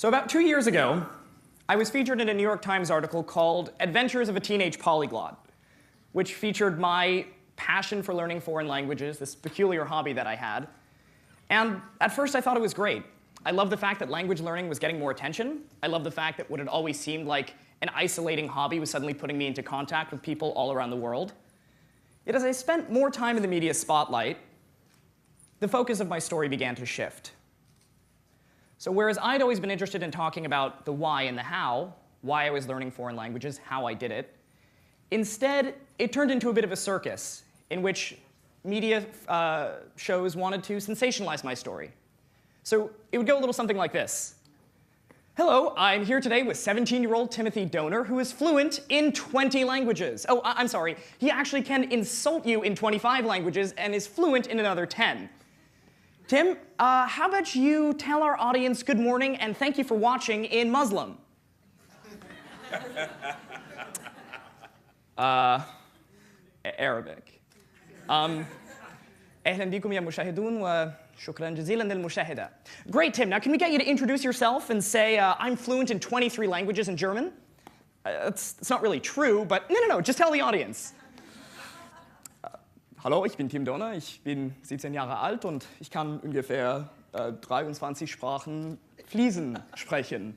So about 2 years ago, I was featured in a New York Times article called Adventures of a Teenage Polyglot, which featured my passion for learning foreign languages, this peculiar hobby that I had. And at first I thought it was great. I loved the fact that language learning was getting more attention. I loved the fact that what had always seemed like an isolating hobby was suddenly putting me into contact with people all around the world. Yet as I spent more time in the media spotlight, the focus of my story began to shift. So whereas I'd always been interested in talking about the why and the how, why I was learning foreign languages, how I did it, instead it turned into a bit of a circus in which media shows wanted to sensationalize my story. So it would go a little something like this. Hello, I'm here today with 17-year-old Timothy Donor, who is fluent in 20 languages. Oh, I'm sorry, he actually can insult you in 25 languages and is fluent in another 10. Tim, how about you tell our audience good morning and thank you for watching in Muslim? Arabic. أهلا بكم يا مشاهدون وشكرا جزيلا للمشاهدة. Great, Tim. Now, can we get you to introduce yourself and say, I'm fluent in 23 languages in German? It's not really true, but no, just tell the audience. Hallo, ich bin Tim Donner, ich bin 17 Jahre alt und ich kann ungefähr 23 Sprachen fließend sprechen.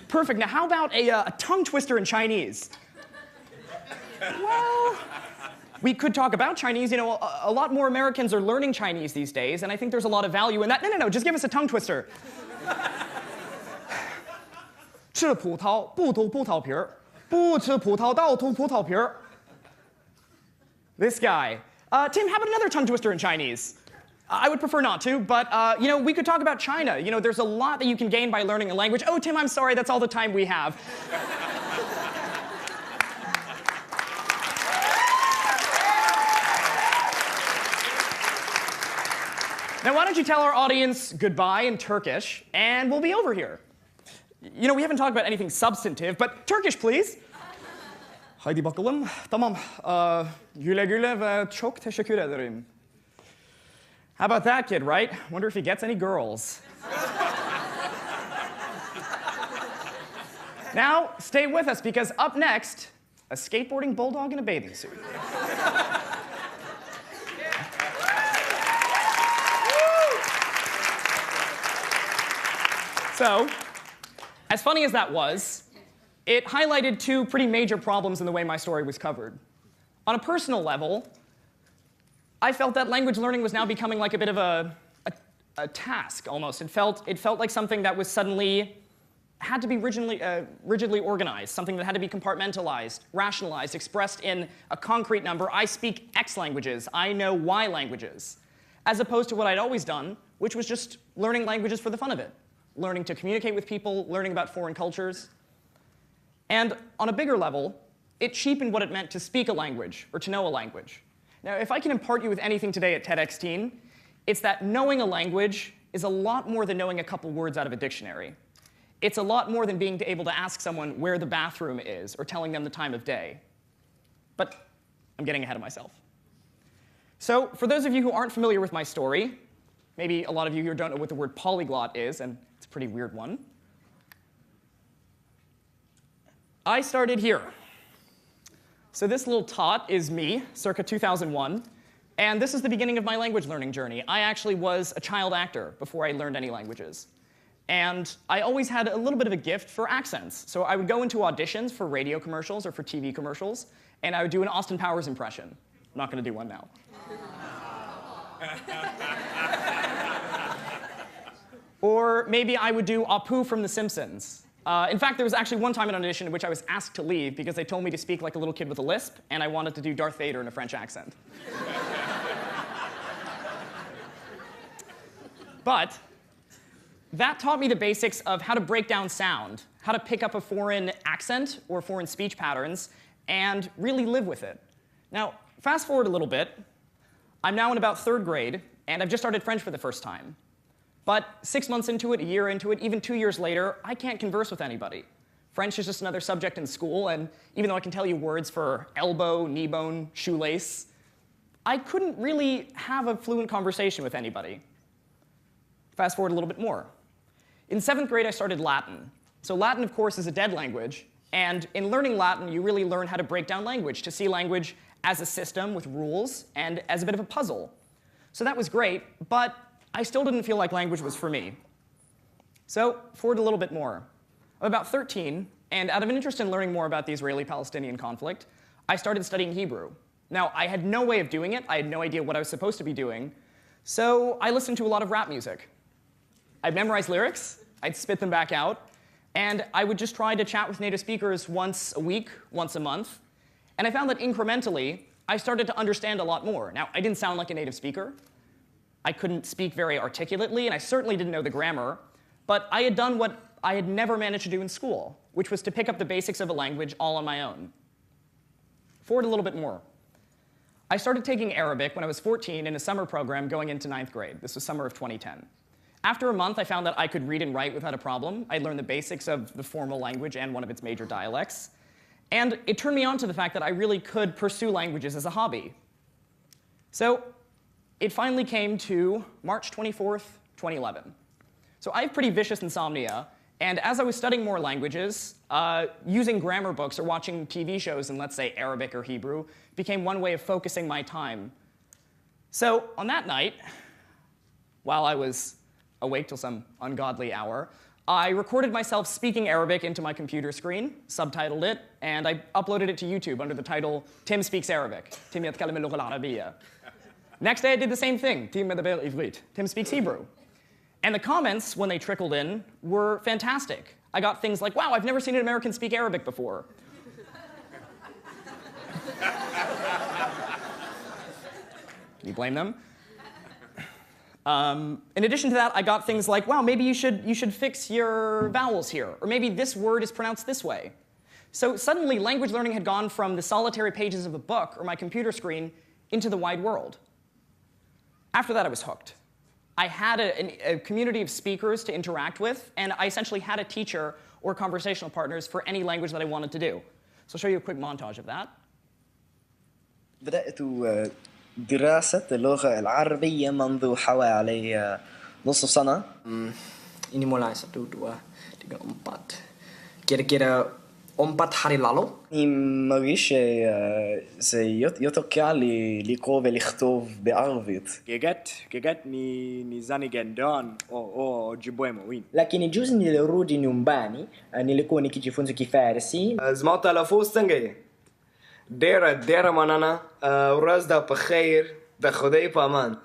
Perfect. Now, how about a tongue twister in Chinese? Well, we could talk about Chinese. You know, a lot more Americans are learning Chinese these days, and I think there's a lot of value in that. No, just give us a tongue twister. 吃葡萄不吐葡萄皮儿，不吃葡萄倒吐葡萄皮儿. This guy. Tim, how about another tongue twister in Chinese? I would prefer not to, but you know, we could talk about China. You know, there's a lot that you can gain by learning a language. Oh, Tim, I'm sorry, that's all the time we have. Now, why don't you tell our audience goodbye in Turkish, and we'll be over here. You know, we haven't talked about anything substantive, but Turkish, please. Haydi bakalım. Tamam. Güle güle ve çok teşekkür ederim. How about that kid, right? Wonder if he gets any girls. Now, stay with us, because up next, a skateboarding bulldog in a bathing suit. So, as funny as that was, it highlighted two pretty major problems in the way my story was covered. On a personal level, I felt that language learning was now becoming like a bit of a task, almost. It felt like something that was suddenly had to be rigidly organized, something that had to be compartmentalized, rationalized, expressed in a concrete number. I speak X languages. I know Y languages. As opposed to what I'd always done, which was just learning languages for the fun of it. Learning to communicate with people, learning about foreign cultures. And on a bigger level, it cheapened what it meant to speak a language or to know a language. Now, if I can impart you with anything today at TEDx Teen, it's that knowing a language is a lot more than knowing a couple words out of a dictionary. It's a lot more than being able to ask someone where the bathroom is or telling them the time of day. But I'm getting ahead of myself. So for those of you who aren't familiar with my story, maybe a lot of you here don't know what the word polyglot is, and it's a pretty weird one. I started here. So this little tot is me, circa 2001, and this is the beginning of my language learning journey. I actually was a child actor before I learned any languages. And I always had a little bit of a gift for accents. So I would go into auditions for radio commercials or for TV commercials, and I would do an Austin Powers impression. I'm not going to do one now. Or maybe I would do Apu from The Simpsons. In fact, there was actually one time in an audition in which I was asked to leave because they told me to speak like a little kid with a lisp, and I wanted to do Darth Vader in a French accent. But that taught me the basics of how to break down sound, how to pick up a foreign accent or foreign speech patterns, and really live with it. Now, fast forward a little bit. I'm now in about 3rd grade, and I've just started French for the first time. But 6 months into it, a year into it, even 2 years later, I can't converse with anybody. French is just another subject in school, and even though I can tell you words for elbow, knee bone, shoelace, I couldn't really have a fluent conversation with anybody. Fast forward a little bit more. In 7th grade, I started Latin. So Latin, of course, is a dead language. And in learning Latin, you really learn how to break down language, to see language as a system with rules and as a bit of a puzzle. So that was great, but I still didn't feel like language was for me. So forward a little bit more. I'm about 13, and out of an interest in learning more about the Israeli-Palestinian conflict, I started studying Hebrew. Now, I had no way of doing it. I had no idea what I was supposed to be doing. So I listened to a lot of rap music. I'd memorize lyrics, I'd spit them back out, and I would just try to chat with native speakers once a week, once a month. And I found that incrementally, I started to understand a lot more. Now, I didn't sound like a native speaker. I couldn't speak very articulately, and I certainly didn't know the grammar. But I had done what I had never managed to do in school, which was to pick up the basics of a language all on my own. Forward a little bit more. I started taking Arabic when I was 14 in a summer program going into 9th grade. This was summer of 2010. After a month, I found that I could read and write without a problem. I'd learned the basics of the formal language and one of its major dialects. And it turned me on to the fact that I really could pursue languages as a hobby. So it finally came to March 24th, 2011. So I have pretty vicious insomnia, and as I was studying more languages, using grammar books or watching TV shows in, let's say, Arabic or Hebrew became one way of focusing my time. So on that night, while I was awake till some ungodly hour, I recorded myself speaking Arabic into my computer screen, subtitled it, and I uploaded it to YouTube under the title, Tim Speaks Arabic. Tim يتكلم اللغة العربية. Next day, I did the same thing. Tim מדבר עברית. Tim speaks Hebrew. And the comments, when they trickled in, were fantastic. I got things like, wow, I've never seen an American speak Arabic before. Can you blame them? In addition to that, I got things like, wow, maybe you should fix your vowels here. Or maybe this word is pronounced this way. So suddenly, language learning had gone from the solitary pages of a book or my computer screen into the wide world. After that, I was hooked. I had a community of speakers to interact with, and I essentially had a teacher or conversational partners for any language that I wanted to do. So I'll show you a quick montage of that. بدأت دراسة اللغة العربية منذ حوالي نصف سنة. Ini mulai 1, 2, 3, 4. Kira-kira 4 hari lalu. אני מרגיש שזה יותר קל לקרוא ולכתוב בערבית. كجت ni gendon o jibuemo win. Lakini juzi nilirudi nyumbani nilikuwa nikijifunza Kifarsi. زما تلفظ څنګه ډېره مننه ورځ د په خیر د خدای په امان.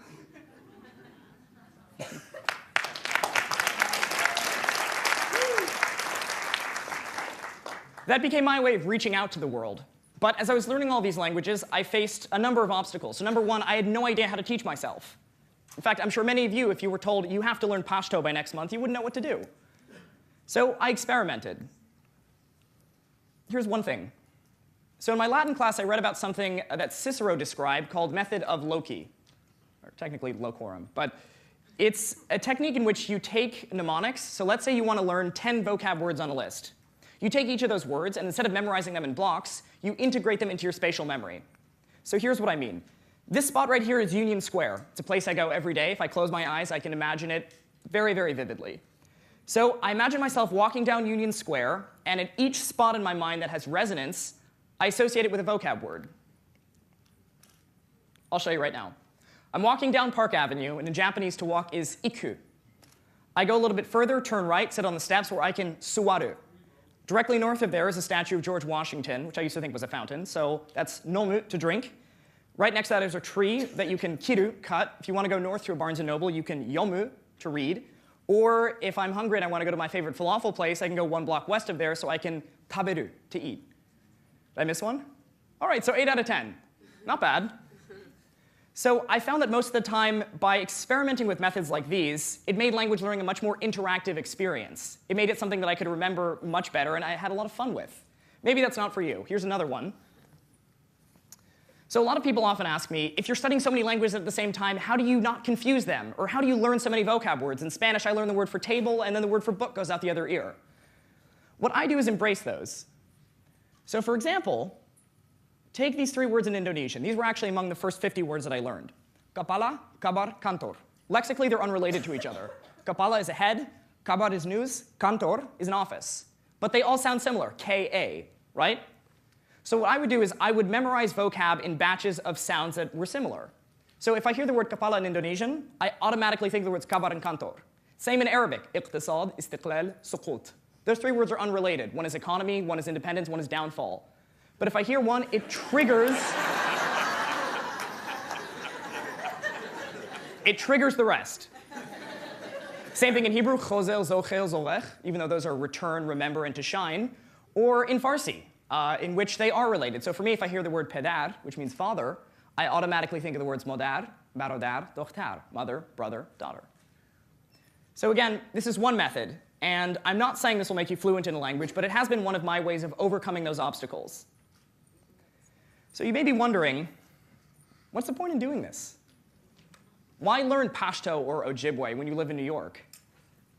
That became my way of reaching out to the world. But as I was learning all these languages, I faced a number of obstacles. So number one, I had no idea how to teach myself. In fact, I'm sure many of you, if you were told you have to learn Pashto by next month, you wouldn't know what to do. So I experimented. Here's one thing. So in my Latin class, I read about something that Cicero described called method of loci, or technically locorum. But it's a technique in which you take mnemonics. So let's say you want to learn 10 vocab words on a list. You take each of those words, and instead of memorizing them in blocks, you integrate them into your spatial memory. So here's what I mean. This spot right here is Union Square. It's a place I go every day. If I close my eyes, I can imagine it very, very vividly. So I imagine myself walking down Union Square, and at each spot in my mind that has resonance, I associate it with a vocab word. I'll show you right now. I'm walking down Park Avenue, and in Japanese, to walk is iku. I go a little bit further, turn right, sit on the steps where I can suwaru. Directly north of there is a statue of George Washington, which I used to think was a fountain, so that's nomu, to drink. Right next to that is a tree that you can kiru, cut. If you want to go north to a Barnes & Noble, you can yomu, to read. Or if I'm hungry and I want to go to my favorite falafel place, I can go 1 block west of there, so I can taberu, to eat. Did I miss one? All right, so 8 out of 10. Not bad. So I found that most of the time, by experimenting with methods like these, it made language learning a much more interactive experience. It made it something that I could remember much better and I had a lot of fun with. Maybe that's not for you. Here's another one. So a lot of people often ask me, if you're studying so many languages at the same time, how do you not confuse them? Or how do you learn so many vocab words? In Spanish, I learn the word for table, and then the word for book goes out the other ear. What I do is embrace those. So for example, take these 3 words in Indonesian. These were actually among the first 50 words that I learned. Kepala, kabar, kantor. Lexically, they're unrelated to each other. Kepala is a head, Kabar is news, kantor is an office. But they all sound similar, K-A, right? So what I would do is I would memorize vocab in batches of sounds that were similar. So if I hear the word kepala in Indonesian, I automatically think of the words kabar and kantor. Same in Arabic, iqtisad, istiqlal, suqut. Those three words are unrelated. One is economy, one is independence, one is downfall. But if I hear one, it triggers it triggers the rest. Same thing in Hebrew, chozel, zochel, zolech, even though those are return, remember, and to shine. Or in Farsi, in which they are related. So for me, if I hear the word pedar, which means father, I automatically think of the words modar, barodar, dochtar, mother, brother, daughter. So again, this is one method. And I'm not saying this will make you fluent in a language, but it has been one of my ways of overcoming those obstacles. So you may be wondering, what's the point in doing this? Why learn Pashto or Ojibwe when you live in New York?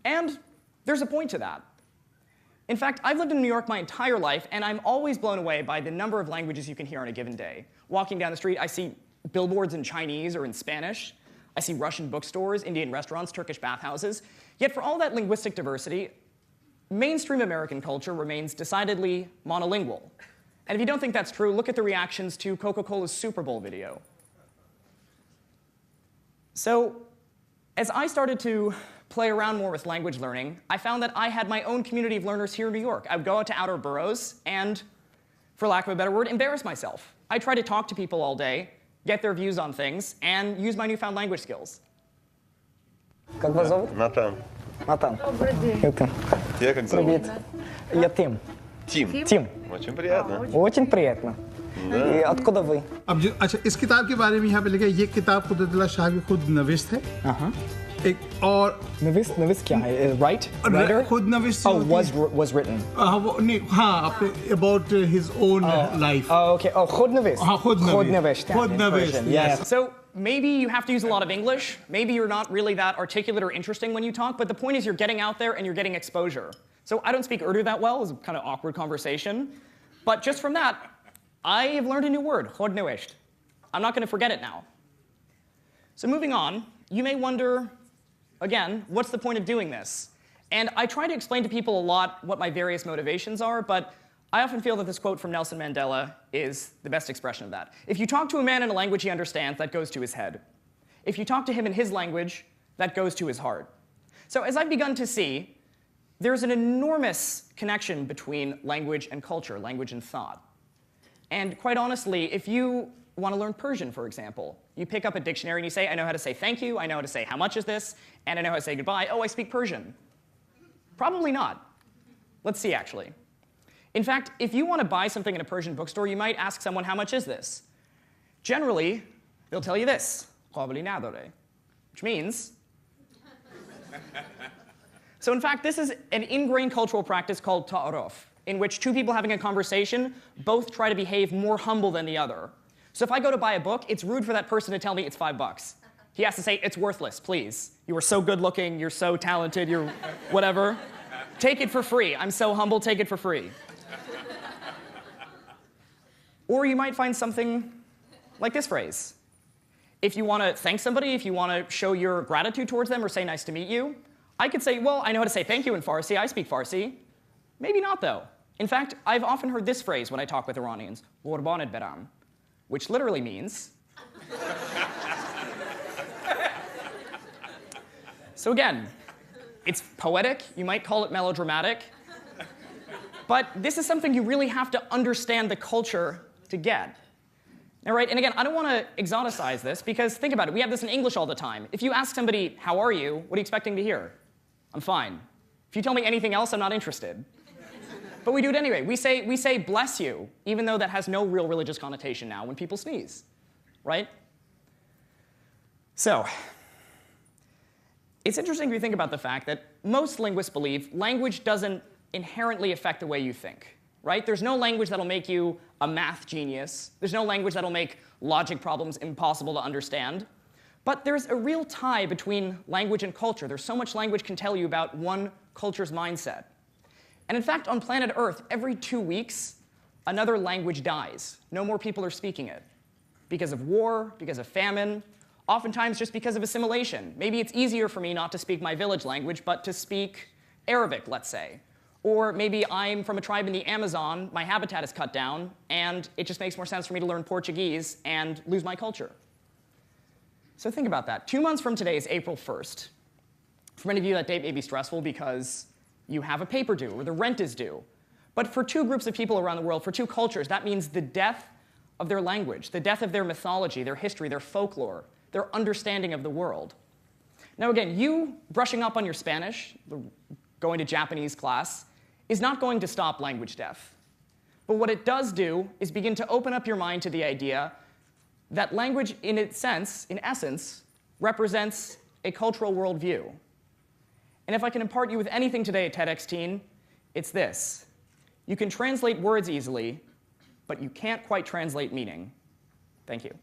And there's a point to that. In fact, I've lived in New York my entire life, and I'm always blown away by the number of languages you can hear on a given day. Walking down the street, I see billboards in Chinese or in Spanish. I see Russian bookstores, Indian restaurants, Turkish bathhouses. Yet for all that linguistic diversity, mainstream American culture remains decidedly monolingual. And if you don't think that's true, look at the reactions to Coca-Cola's Super Bowl video. So as I started to play around more with language learning, I found that I had my own community of learners here in New York. I would go out to outer boroughs and, for lack of a better word, embarrass myself. I try to talk to people all day, get their views on things, and use my newfound language skills. Как вас зовут? Натан. Натан. Добрый день. Это. Тебя как зовут? Привет. Я Тим. Тим. Тим. Очень приятно. Очень приятно. И откуда вы? अब अच्छा इस किताब के बारे में यहाँ पे लिखा है ये किताब कुदरतुल्लाह शाह की खुद नविश्त है एक और नविस क्या है? Right? Writer? खुद नविश्त Oh, was written. हाँ अपने about his own life. Oh, okay. Oh, खुद नविस. हाँ खुद नविश्त. खुद नविश्त. Yes. So maybe you have to use a lot of English. Maybe you're not really that articulate or interesting when you talk, but the point is you're getting out there and you're getting exposure. So I don't speak Urdu that well. It's a kind of awkward conversation. But just from that, I have learned a new word, khod newisht. I'm not going to forget it now. So moving on, you may wonder, again, what's the point of doing this? And I try to explain to people a lot what my various motivations are, but I often feel that this quote from Nelson Mandela is the best expression of that. If you talk to a man in a language he understands, that goes to his head. If you talk to him in his language, that goes to his heart. So as I've begun to see, there's an enormous connection between language and culture, language and thought. And quite honestly, if you want to learn Persian, for example, you pick up a dictionary and you say, I know how to say thank you, I know how to say how much is this, and I know how to say goodbye. Oh, I speak Persian. Probably not. Let's see, actually. In fact, if you want to buy something in a Persian bookstore, you might ask someone, how much is this? Generally, they'll tell you this, which means. So in fact, this is an ingrained cultural practice called ta'aruf, in which two people having a conversation both try to behave more humble than the other. So if I go to buy a book, it's rude for that person to tell me it's $5. He has to say, it's worthless, please. You are so good looking, you're so talented, you're whatever. Take it for free. I'm so humble, take it for free. Or you might find something like this phrase. If you want to thank somebody, if you want to show your gratitude towards them or say nice to meet you, I could say, well, I know how to say thank you in Farsi, I speak Farsi. Maybe not, though. In fact, I've often heard this phrase when I talk with Iranians, "Qurban beram," which literally means. So again, it's poetic, you might call it melodramatic, but this is something you really have to understand the culture to get. All right, and again, I don't want to exoticize this, because think about it, we have this in English all the time. If you ask somebody, how are you, what are you expecting to hear? I'm fine. If you tell me anything else, I'm not interested. But we do it anyway. We say bless you, even though that has no real religious connotation now when people sneeze, right? So, it's interesting if you think about the fact that most linguists believe language doesn't inherently affect the way you think, right? There's no language that'll make you a math genius. There's no language that'll make logic problems impossible to understand. But there's a real tie between language and culture. There's so much language can tell you about one culture's mindset. And in fact, on planet Earth, every 2 weeks, another language dies. No more people are speaking it. Because of war, because of famine, oftentimes just because of assimilation. Maybe it's easier for me not to speak my village language, but to speak Arabic, let's say. Or maybe I'm from a tribe in the Amazon, my habitat is cut down, and it just makes more sense for me to learn Portuguese and lose my culture. So think about that. 2 months from today is April 1st. For many of you, that date may be stressful because you have a paper due or the rent is due. But for 2 groups of people around the world, for 2 cultures, that means the death of their language, the death of their mythology, their history, their folklore, their understanding of the world. Now again, you brushing up on your Spanish, going to Japanese class, is not going to stop language death. But what it does do is begin to open up your mind to the idea that language, in essence, represents a cultural worldview. And if I can impart you with anything today at TEDx Teen, it's this. You can translate words easily, but you can't quite translate meaning. Thank you.